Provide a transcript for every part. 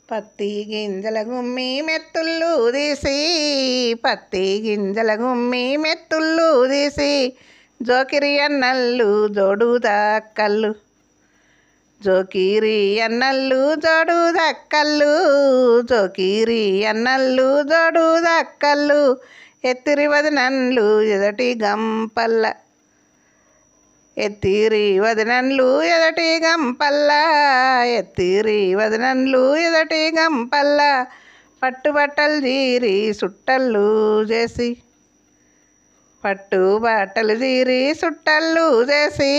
పత్తి గింజల గుమ్మి మెత్తుళ్ళు తీసి పత్తి గింజల గుమ్మి మెత్తుళ్ళు తీసి జోకిరి అన్నళ్ళు జోడు దక్కళ్ళు జోకిరి అన్నళ్ళు జోడు దక్కళ్ళు జోకిరి అన్నళ్ళు జోడు దక్కళ్ళు ఎత్తిరి వదినన్లు ఎదటి గంపల్ల ఎత్తిరి వదినన్లు ఎదటి గంపల్ల ఎత్తిరి వదినన్లు ఎదటి గంపల్ల పట్టుబట్టలు జీరి సుట్టళ్ళు చేసి పట్టు బట్టలు జీరి సుట్టళ్ళు చేసి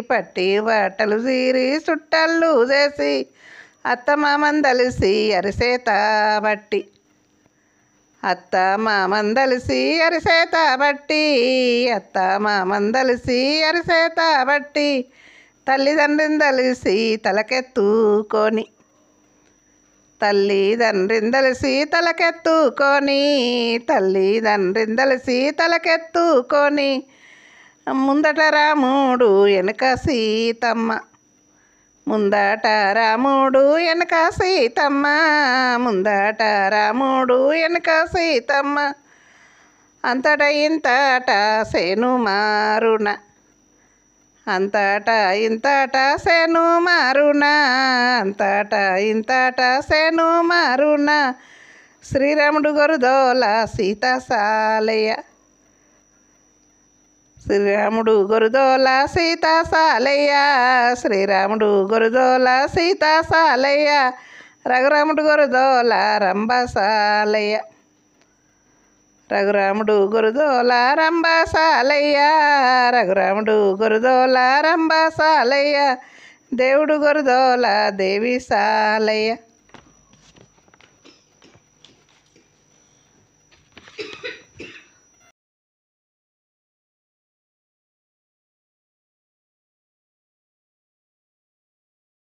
పట్టి బట్టలు జీరి సుట్టళ్ళు చేసి అత్తమామందలిసి అరిసేత బట్టి అత్త మామందలిసి అరిసేత బట్టి అత్త మామందలిసి అరిసేత బట్టి తల్లిదండ్రిని తలిసి తలకెత్తుకొని తల్లిదండ్రిని తలిసి తలకెత్తుకొని తల్లిదండ్రిని తలిసి తలకెత్తుకొని ముందట రాముడు వెనుక సీతమ్మ ముందట రాముడు వెనక సీతమ్మ ముందట రాముడు వెనక సీతమ్మ అంతట ఇంతట సేను మారున అంతట ఇంతట సేను మారున అంతట ఇంతట సేను మారున శ్రీరాముడు గొరుదోల సీత సాలయ్య శ్రీరాముడు గొరుదోల సీత సాలయ్య శ్రీరాముడు గొరుదోల సీత సాలయ్య రఘురాముడు గొరుదోల రంభ సాలయ్య రఘురాముడు గొరుదోల రంభ సాలయ్య రఘురాముడు గొరుదోల రంభ సాలయ్య దేవుడు గొరుదోల దేవి సాలయ్య.